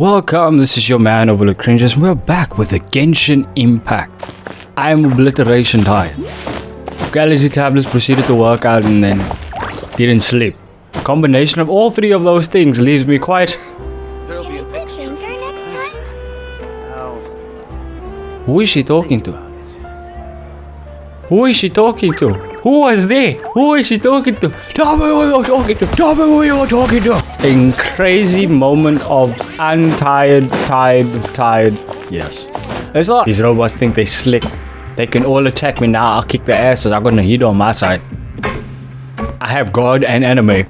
Welcome, this is your man Overlook Cringes, and we're back with the Genshin Impact. I am obliteration tired. Galaxy tablets proceeded to work out and then didn't sleep. Combination of all three of those things leaves me quite... Any picture next time? Who is she talking to? Who is she talking to? Who was there? Who is she talking to? Tell me who you're talking to. Tell me who you're talking to. A crazy moment of tired. Yes. It's like these robots think they slick. They can all attack me now. I'll kick their asses. I got Nahida on my side. I have God and anime.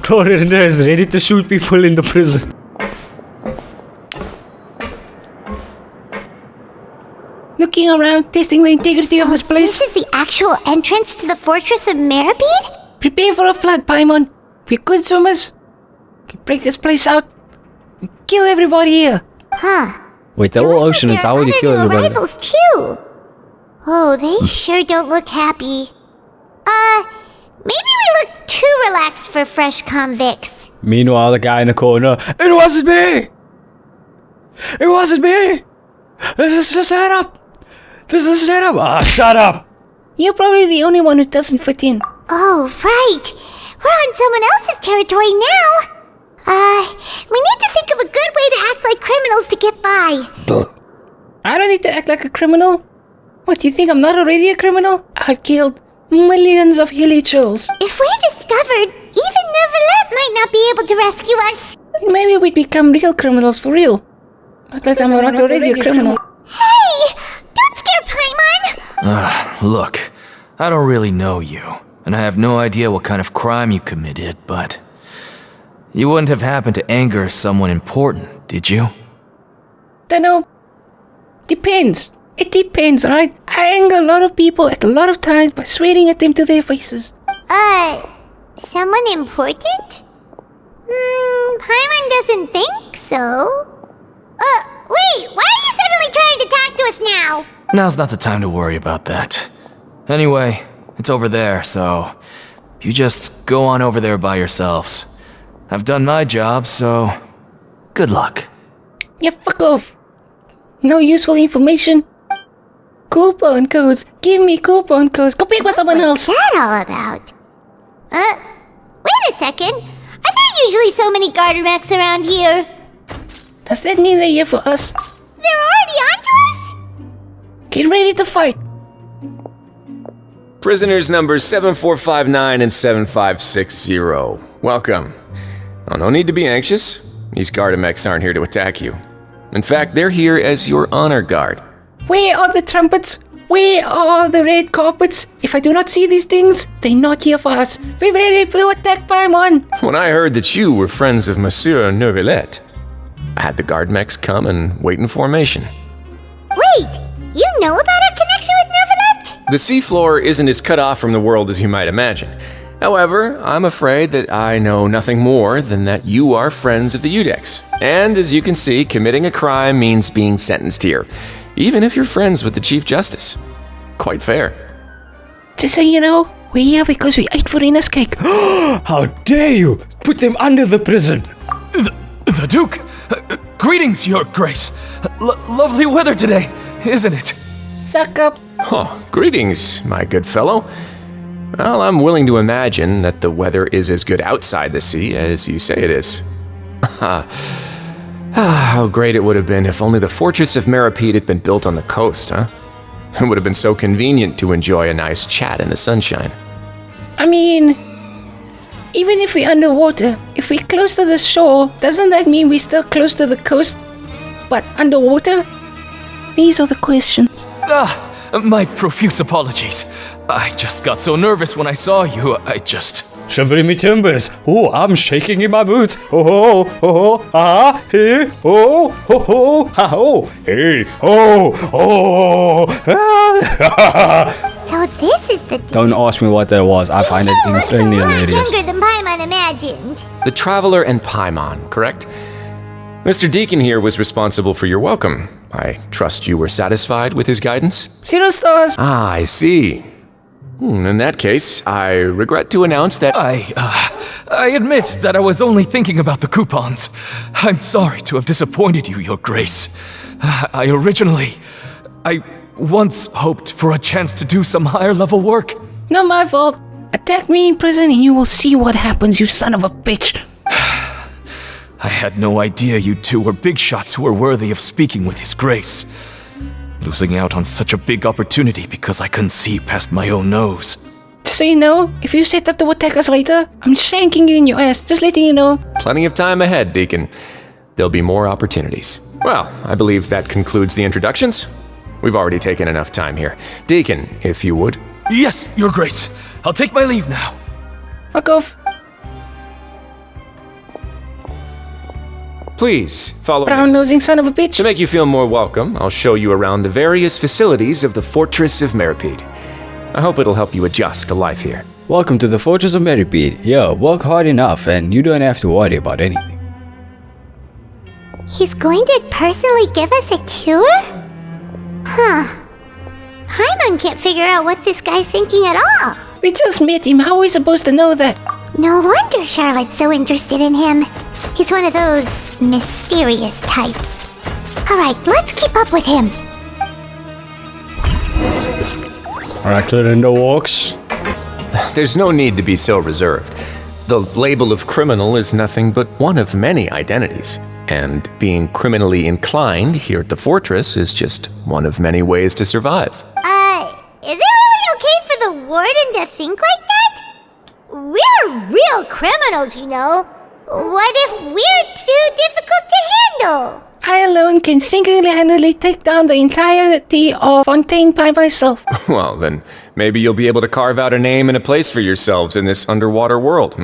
Chlorina is ready to shoot people in the prison. Looking around, testing the integrity of this place. This is the actual entrance to the fortress of Meribed? Prepare for a flood, Paimon. We're good swimmers. We can break this place out and kill everybody here. Huh. Wait, they're all oceans. How would you kill everybody? Rivals too. Oh, they sure don't look happy. Maybe we look too relaxed for fresh convicts. Meanwhile, the guy in the corner. It wasn't me! It wasn't me! This is a setup! This is a setup! Ah, shut up! You're probably the only one who doesn't fit in. Oh, right. We're on someone else's territory now. We need to think of a good way to act like criminals to get by. I don't need to act like a criminal. What, do you think I'm not already a criminal? I've killed millions of hilichurls. If we're discovered, even Neuvillette might not be able to rescue us. Maybe we'd become real criminals for real. Not that I'm not already a criminal. Hey! Don't scare Paimon! Look, I don't really know you, and I have no idea what kind of crime you committed, but... You wouldn't have happened to anger someone important, did you? Dunno. Depends. It depends, right? I anger a lot of people at a lot of times by swearing at them to their faces. Someone important? Paimon doesn't think so. Wait, why are you suddenly trying to talk to us now? Now's not the time to worry about that. Anyway, it's over there, so... You just go on over there by yourselves. I've done my job, so... Good luck. Yeah, fuck off. No useful information. Coupon codes. Give me coupon codes. Go pick with someone else. What's that all about? Wait a second. Are there usually so many garden wrecks around here? Does that mean they're here for us? They're already onto us? Get ready to fight. Prisoners numbers 7459 and 7560. Welcome. Oh, no need to be anxious. These Gardamex aren't here to attack you. In fact, they're here as your honor guard. Where are the trumpets? Where are the red carpets? If I do not see these things, they're not here for us. Be ready to attack Paimon. When I heard that you were friends of Monsieur Neuvillette, I had the Gardamex come and wait in formation. Wait, you know about our connection with Neuvillette? The seafloor isn't as cut off from the world as you might imagine. However, I'm afraid that I know nothing more than that you are friends of the Udex. And as you can see, committing a crime means being sentenced here, even if you're friends with the Chief Justice. Quite fair. Just so you know, we're here because we ate Furina's cake. How dare you! Put them under the prison! The Duke! Greetings, Your Grace! Lovely weather today, isn't it? Suck up! Oh, greetings, my good fellow. Well, I'm willing to imagine that the weather is as good outside the sea as you say it is. How great it would have been if only the fortress of Meribed had been built on the coast, huh? It would have been so convenient to enjoy a nice chat in the sunshine. I mean, even if we're underwater, if we're close to the shore, doesn't that mean we're still close to the coast, but underwater? These are the questions. My profuse apologies. I just got so nervous when I saw you, Shivering me timbers. Oh, I'm shaking in my boots. Oh, ho, oh, ho, ah, hey, oh, ho, ho, ha, oh, hey, oh, oh, ah. So this is the... Don't ask me what that was. I find it insanely hilarious. Younger than Paimon imagined. The Traveler and Paimon, correct? Mr. Deacon here was responsible for your welcome. I trust you were satisfied with his guidance? 0 stars. Ah, I see. In that case, I regret to announce that I admit that I was only thinking about the coupons. I'm sorry to have disappointed you, Your Grace. I once hoped for a chance to do some higher level work. Not my fault. Attack me in prison and you will see what happens, you son of a bitch. I had no idea you two were big shots who were worthy of speaking with His Grace. Losing out on such a big opportunity because I couldn't see past my own nose. Just so you know, if you set up to attack us later, I'm shanking you in your ass, just letting you know. plenty of time ahead, Deacon. There'll be more opportunities. Well, I believe that concludes the introductions. We've already taken enough time here. Deacon, if you would. Yes, Your Grace. I'll take my leave now. Fuck off. Please, follow me. Brown-nosing son of a bitch. To make you feel more welcome, I'll show you around the various facilities of the Fortress of Meripede. I hope it'll help you adjust to life here. Welcome to the Fortress of Meripede. Yo, work hard enough and you don't have to worry about anything. He's going to personally give us a cure? Huh. Paimon can't figure out what this guy's thinking at all. We just met him, how are we supposed to know that? No wonder Charlotte's so interested in him. He's one of those mysterious types. Alright, let's keep up with him. Alright, in the walks. There's no need to be so reserved. The label of criminal is nothing but one of many identities. And being criminally inclined here at the Fortress is just one of many ways to survive. Is it really okay for the Warden to think like that? We're real criminals, you know. What if we're too difficult to handle? I alone can single-handedly take down the entirety of Fontaine by myself. Well, then maybe you'll be able to carve out a name and a place for yourselves in this underwater world,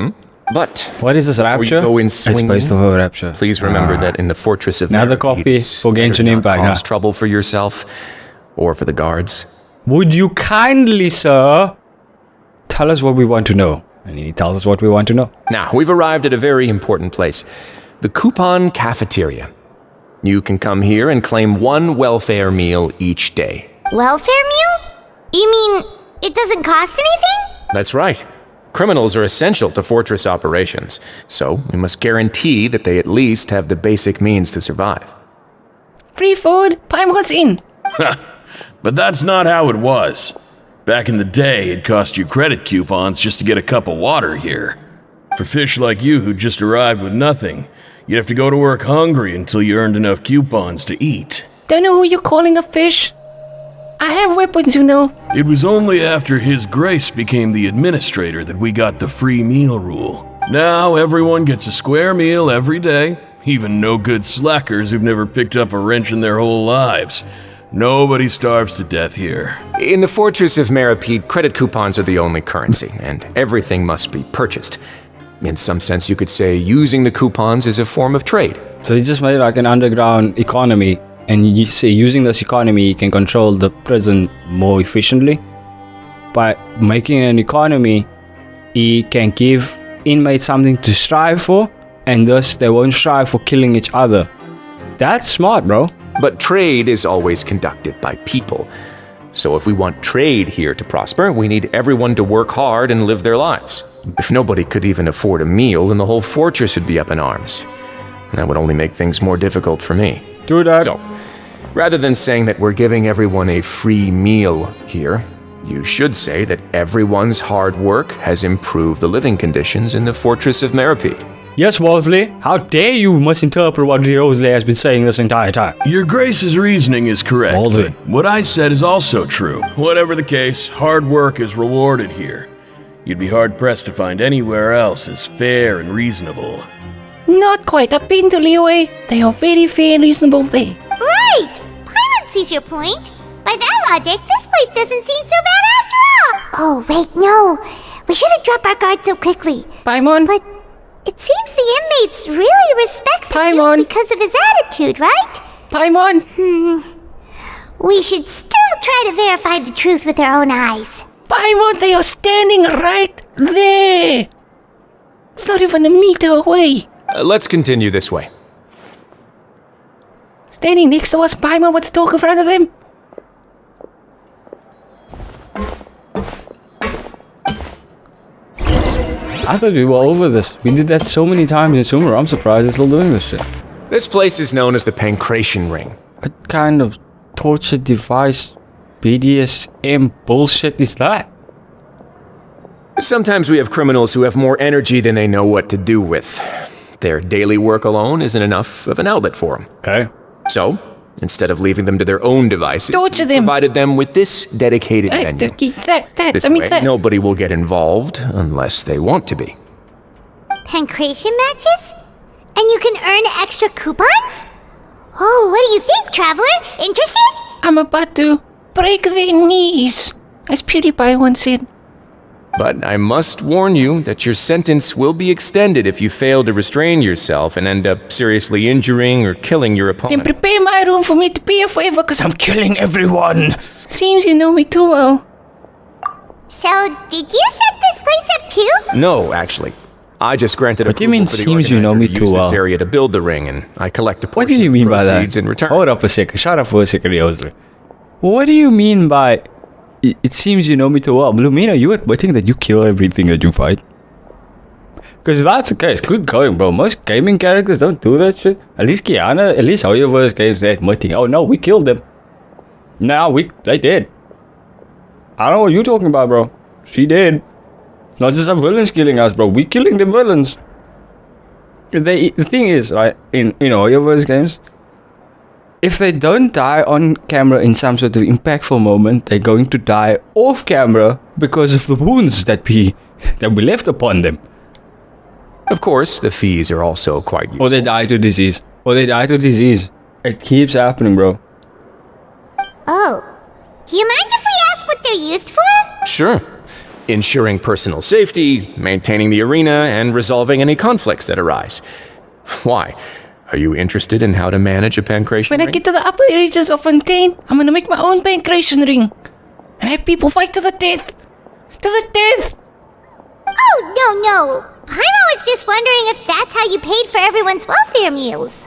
But What is this, before Rapture? you go in It's swinging, based off of Rapture. please remember that in the Fortress of Another Meripede, copy it's for better Genshin not Impact, cause huh? trouble for yourself or for the guards. Would you kindly, sir, tell us what we want to know? And he tells us what we want to know. Now, we've arrived at a very important place. The Coupon Cafeteria. You can come here and claim one welfare meal each day. Welfare meal? You mean it doesn't cost anything? That's right. Criminals are essential to Fortress operations, so we must guarantee that they at least have the basic means to survive. Free food, Paimon's in. But that's not how it was. Back in the day, it cost you credit coupons just to get a cup of water here. For fish like you who just arrived with nothing, you'd have to go to work hungry until you earned enough coupons to eat. Don't know who you're calling a fish. I have weapons, you know. It was only after His Grace became the administrator that we got the free meal rule. Now everyone gets a square meal every day, even no good slackers who've never picked up a wrench in their whole lives. Nobody starves to death here. In the Fortress of Meripede, credit coupons are the only currency, and everything must be purchased. In some sense, you could say using the coupons is a form of trade. So he just made like an underground economy, and you see, using this economy, you can control the prison more efficiently. By making an economy, he can give inmates something to strive for, and thus they won't strive for killing each other. That's smart, bro. But trade is always conducted by people. So if we want trade here to prosper, we need everyone to work hard and live their lives. If nobody could even afford a meal, then the whole fortress would be up in arms. And that would only make things more difficult for me. Do that. So, rather than saying that we're giving everyone a free meal here, you should say that everyone's hard work has improved the living conditions in the Fortress of Meripede. Yes, Wolseley. How dare you misinterpret what Wolseley has been saying this entire time? Your Grace's reasoning is correct, Wolsey. but what I said is also true. Whatever the case, hard work is rewarded here. You'd be hard-pressed to find anywhere else as fair and reasonable. Not quite. I've been to Liyue. They are very fair and reasonable there. Right! Paimon sees your point. By that logic, this place doesn't seem so bad after all. Oh, wait, no. We shouldn't drop our guard so quickly. Paimon. But it seems the inmates really respect the Paimon. dude because of his attitude, right? Paimon. We should still try to verify the truth with our own eyes. Paimon, they are standing right there. It's not even a meter away. Let's continue this way. Standing next to us, Paimon, let's talk in front of them. I thought we were over this. We did that so many times in Sumer. I'm surprised they're still doing this shit. This place is known as the Pancration Ring. What kind of torture device, BDSM bullshit is that? Sometimes we have criminals who have more energy than they know what to do with. Their daily work alone isn't enough of an outlet for them. Okay. So, instead of leaving them to their own devices, Torture we them. provided them with this dedicated venue. This way, nobody will get involved unless they want to be. Pancration matches? And you can earn extra coupons? Oh, what do you think, traveler? Interested? I'm about to break their knees, as PewDiePie once said. But I must warn you that your sentence will be extended if you fail to restrain yourself and end up seriously injuring or killing your Then opponent. prepare my room for me to be here forever, cause I'm killing everyone. Seems you know me too well. So, did you set this place up too? No, actually. I just granted What do you mean, approval for the seems you know organizer me to too use well? this area to build the ring, and I collect a What portion do you of mean the by that? proceeds in return. Hold up a second. Shut up for a second, Yosley. What do you mean by... It seems you know me too well. LUMINE, are you admitting that you kill everything that you fight? Because if that's the case, good going, bro. Most gaming characters don't do that shit. At least Kiana, at least Hoyoverse games, they're admitting, oh no, we killed them. Nah, they did. I don't know what you're talking about, bro. She did. Not just our villains killing us, bro. We killing the villains. The thing is, right, in Hoyoverse games, if they don't die on camera in some sort of impactful moment, they're going to die off camera because of the wounds that we left upon them. Of course, the fees are also quite useful. Or they die to disease. It keeps happening, bro. Oh. Do you mind if we ask what they're used for? Sure. Ensuring personal safety, maintaining the arena, and resolving any conflicts that arise. Why? Are you interested in how to manage a pancration When ring? I get to the upper reaches of Fontaine, I'm gonna make my own pancration ring. And have people fight to the death. To the death! Oh, no. Paimon was just wondering if that's how you paid for everyone's welfare meals.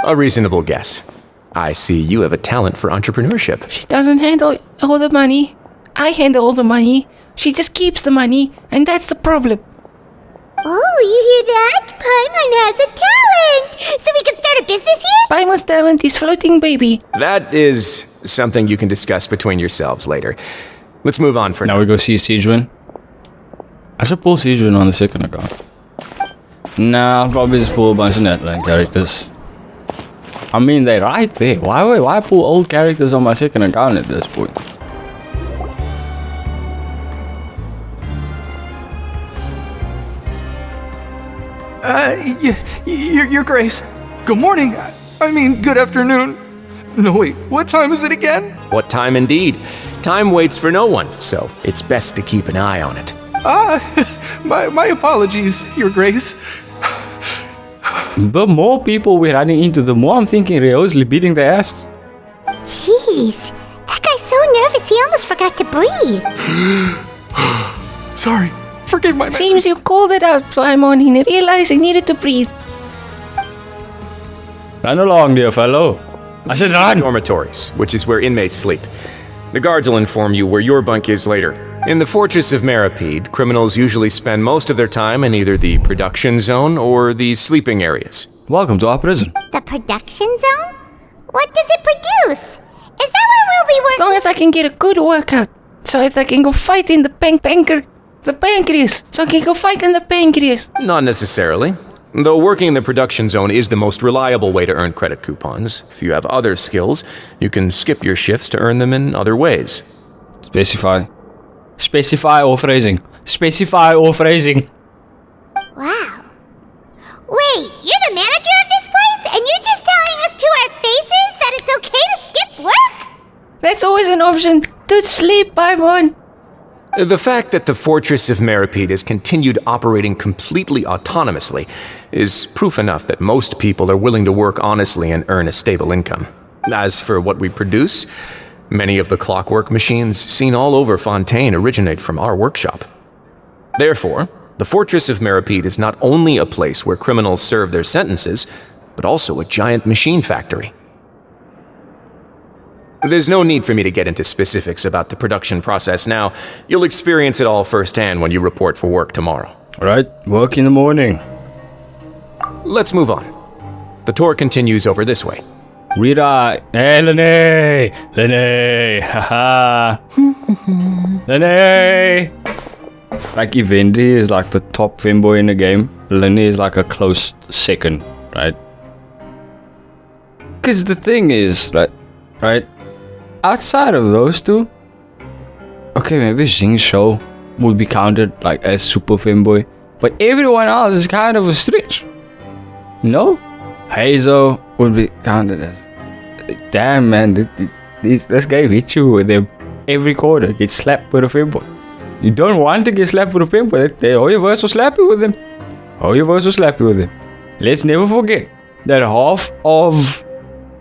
A reasonable guess. I see you have a talent for entrepreneurship. She doesn't handle all the money. I handle all the money. She just keeps the money, and that's the problem. Oh, you hear that? Paimon has a talent! So we can start a business here? Paimon's talent is floating baby. That is something you can discuss between yourselves later. Let's move on for now. Now we go see Siegewin. I should pull Siegewin on the second account. Nah, I'll probably just pull a bunch of Netland characters. I mean, they're right there. Why pull old characters on my second account at this point? Your Grace. Good morning. I mean, good afternoon. No, wait, what time is it again? What time indeed? Time waits for no one, so it's best to keep an eye on it. My apologies, Your Grace. The more people we're running into, the more I'm thinking Ryosley beating their ass. Jeez. That guy's so nervous he almost forgot to breathe. Sorry, forgive my Seems you called it out, Paimon, and he realized he needed to breathe. Run along, dear fellow. I said run! Dormitories, which is where inmates sleep. The guards will inform you where your bunk is later. In the Fortress of Maripede, criminals usually spend most of their time in either the production zone or the sleeping areas. Welcome to our prison. The production zone? What does it produce? Is that where we'll be As working? long as I can get a good workout, so that I can go fight in the pancreas. So I can go fight in the pancreas. Not necessarily. Though working in the production zone is the most reliable way to earn credit coupons. If you have other skills, you can skip your shifts to earn them in other ways. Specify. Specify or phrasing. Specify or phrasing. Wow. Wait, you're the manager of this place? And you're just telling us to our faces that it's okay to skip work? That's always an option. To sleep, Paimon. The fact that the Fortress of Maripede has continued operating completely autonomously is proof enough that most people are willing to work honestly and earn a stable income. As for what we produce, many of the clockwork machines seen all over Fontaine originate from our workshop. Therefore, the Fortress of Maripede is not only a place where criminals serve their sentences, but also a giant machine factory. There's no need for me to get into specifics about the production process now. You'll experience it all firsthand when you report for work tomorrow. Alright, work in the morning. Let's move on. The tour continues over this way. Rita, hey Lene, haha. Lene. Like Eventy is like the top femboy in the game. Lene is like a close second, right? Because the thing is, right? Outside of those two, okay, maybe Xing Shou would be counted like as super femboy, but everyone else is kind of a stretch. No? Hazel would be counted as. Damn, man, this guy hits you with them every quarter. Get slapped with a femboy. You don't want to get slapped with a femboy. They always so slappy with him. Always so slappy with him. Let's never forget that half of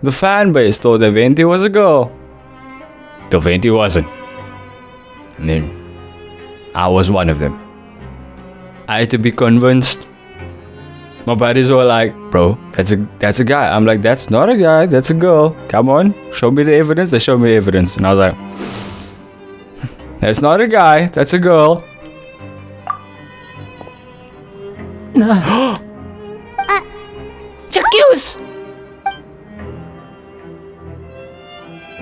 the fan base thought that Venti was a girl. Till Venti wasn't. And then I was one of them. I had to be convinced. My buddies were like, bro, that's a guy. I'm like, that's not a guy, that's a girl. Come on, show me the evidence. They showed me evidence. And I was like, that's not a guy, that's a girl. Jacques!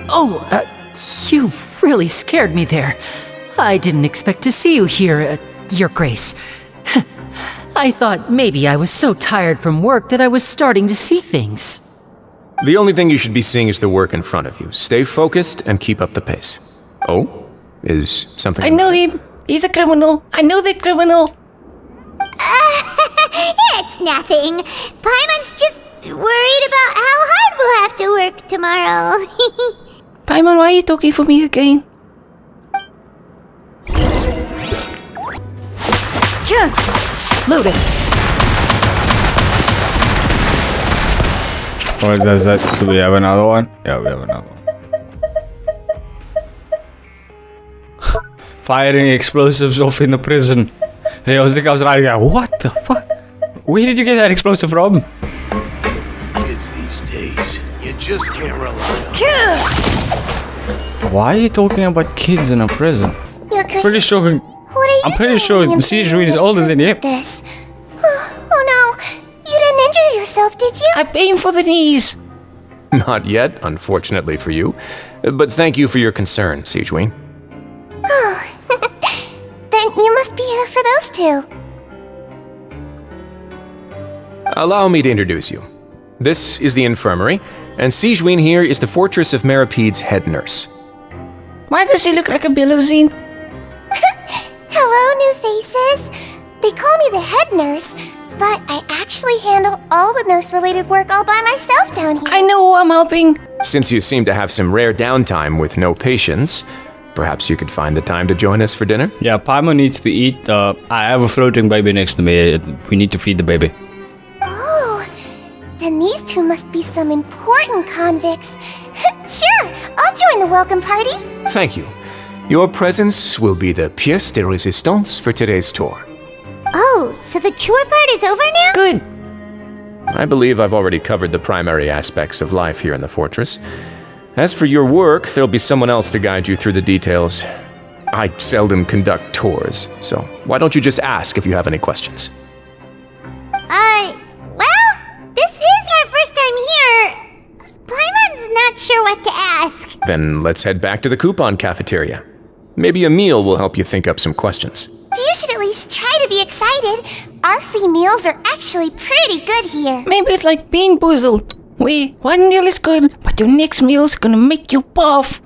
Oh, you really scared me there. I didn't expect to see you here, Your Grace. I thought maybe I was so tired from work that I was starting to see things. The only thing you should be seeing is the work in front of you. Stay focused and keep up the pace. Oh? Is something... I know him. He's a criminal. I know that criminal. It's nothing. Paimon's just worried about how hard we'll have to work tomorrow. Paimon, why are you talking for me again? Loaded. What does that? Do we have another one? Yeah, we have another one. Firing explosives off in the prison. And I was riding like, what the fuck? Where did you get that explosive from? Kids these days, you just can't rely on. Why are you talking about kids in a prison? You're great. Pretty sure. What are you I'm pretty doing sure in Siege Ruin is older than you. this? Oh no, you didn't injure yourself, did you? I aim for the knees. Not yet, unfortunately for you. But thank you for your concern, Siegeween. Then you must be here for those two. Allow me to introduce you. This is the infirmary, and Siegeween here is the Fortress of Meripede's head nurse. Why does he look like a Billowzine? Hello, new faces. They call me the head nurse, but I actually handle all the nurse-related work all by myself down here. I know who I'm helping. Since you seem to have some rare downtime with no patients, perhaps you could find the time to join us for dinner? Yeah, Paimon needs to eat. I have a floating baby next to me. We need to feed the baby. Oh, then these two must be some important convicts. Sure, I'll join the welcome party. Thank you. Your presence will be the pièce de résistance for today's tour. Oh, so the tour part is over now? Good. I believe I've already covered the primary aspects of life here in the fortress. As for your work, there'll be someone else to guide you through the details. I seldom conduct tours, so why don't you just ask if you have any questions? Well, this is our first time here. Paimon's not sure what to ask. Then let's head back to the coupon cafeteria. Maybe a meal will help you think up some questions. You should at least try to be excited. Our free meals are actually pretty good here. Maybe it's like being boozled. Wait, one meal is good, but your next meal is gonna make you puff.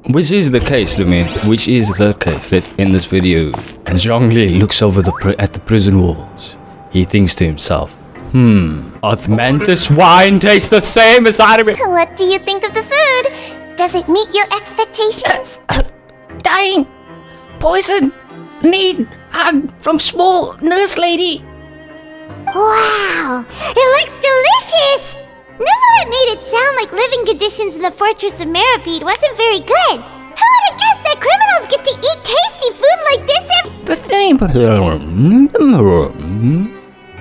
Which is the case, Lumine? Which is the case? Let's end this video. And Zhongli looks over at the prison walls. He thinks to himself, Osmanthus wine tastes the same as Arabic. What do you think of the food? Does it meet your expectations? Dying. Poison. Need hug from small nurse lady. Wow, it looks delicious! Never it made it sound like living conditions in the Fortress of Meripede wasn't very good. Who would have guessed that criminals get to eat tasty food like this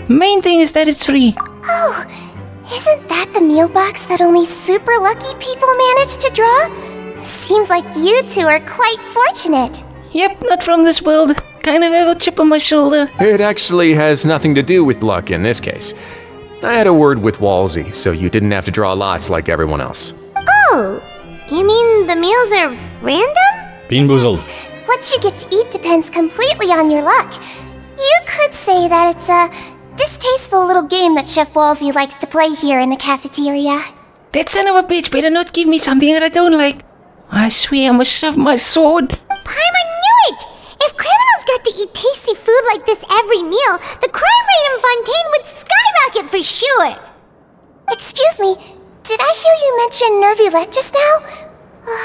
The main thing is that it's free. Oh, isn't that the meal box that only super lucky people manage to draw? Seems like you two are quite fortunate. Yep, not from this world. kind of have a chip on my shoulder. It actually has nothing to do with luck in this case. I had a word with Walsey, so you didn't have to draw lots like everyone else. Oh, you mean the meals are random? Bean boozled. What you get to eat depends completely on your luck. You could say that it's a distasteful little game that Chef Walsey likes to play here in the cafeteria. That son of a bitch better not give me something that I don't like. I swear I must shove my sword. Paimon knew it! If criminals got to eat tasty food like this every meal, the crime rate in Fontaine would skyrocket for sure! Excuse me, did I hear you mention Nervulette just now?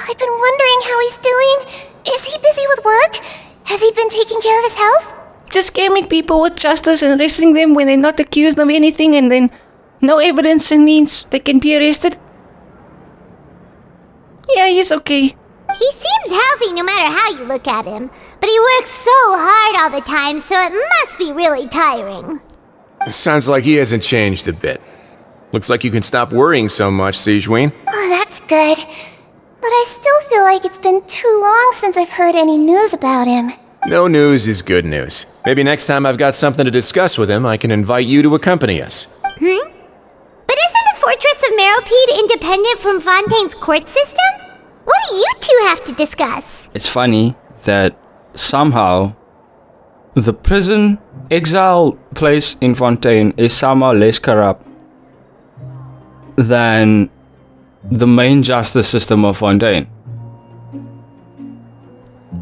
I've been wondering how he's doing. Is he busy with work? Has he been taking care of his health? Just scamming people with justice and arresting them when they're not accused of anything, and then no evidence and means they can be arrested. Yeah, he's okay. He seems healthy no matter how you look at him, but he works so hard all the time, so it must be really tiring. Sounds like he hasn't changed a bit. Looks like you can stop worrying so much, Sigewinne. Oh, that's good. But I still feel like it's been too long since I've heard any news about him. No news is good news. Maybe next time I've got something to discuss with him, I can invite you to accompany us. But isn't the Fortress of Meropide independent from Fontaine's court system? What do you two have to discuss? It's funny that somehow the prison exile place in Fontaine is somehow less corrupt than the main justice system of Fontaine.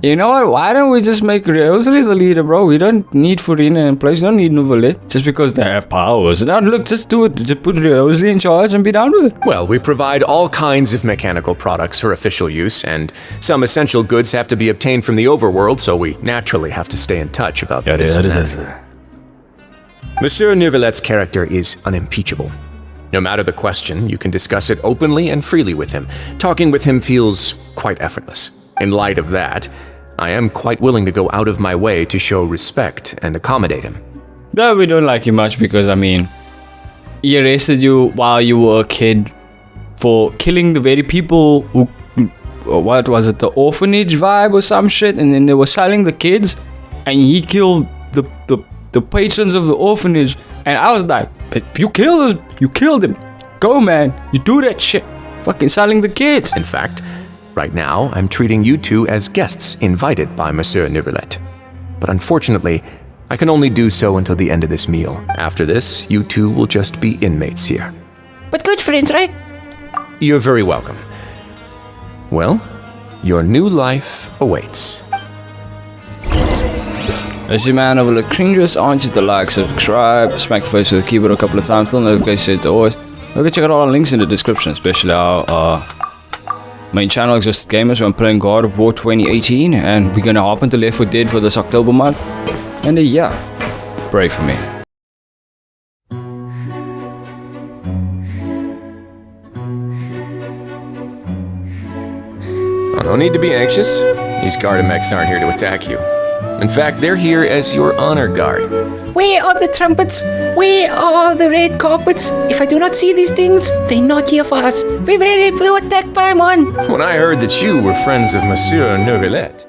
You know what? Why don't we just make Riosley the leader, bro? We don't need Furina in place. We don't need Nouvelle just because they have powers. Now, look, just do it. Just put Riosley in charge and be done with it. Well, we provide all kinds of mechanical products for official use, and some essential goods have to be obtained from the overworld, so we naturally have to stay in touch about this and that. Monsieur Nouvelette's character is unimpeachable. No matter the question, you can discuss it openly and freely with him. Talking with him feels quite effortless. In light of that, I am quite willing to go out of my way to show respect and accommodate him. No, we don't like you much because, I mean, he arrested you while you were a kid for killing the very people who, what was it, the orphanage vibe or some shit, and then they were selling the kids, and he killed the patrons of the orphanage, and I was like, you killed him. Go, man, you do that shit. Fucking selling the kids. In fact, right now, I'm treating you two as guests invited by Monsieur Nouvelette. But unfortunately, I can only do so until the end of this meal. After this, you two will just be inmates here. But good friends, right? You're very welcome. Well, your new life awaits. As you man, over the cringes, aren't you to like, subscribe, smack the face with the keyboard a couple of times, don't notifications as always. Go check out all the links in the description, especially our main channel, Exhausted Gamers, where I'm playing God of War 2018, and we're gonna hop into Left 4 Dead for this October month. And yeah, pray for me. Oh, no need to be anxious. These Gardamex aren't here to attack you. In fact, they're here as your honor guard. Where are the trumpets? Where are the red carpets? If I do not see these things, they're not here for us. Be ready to attack Paimon. When I heard that you were friends of Monsieur Nouvelette,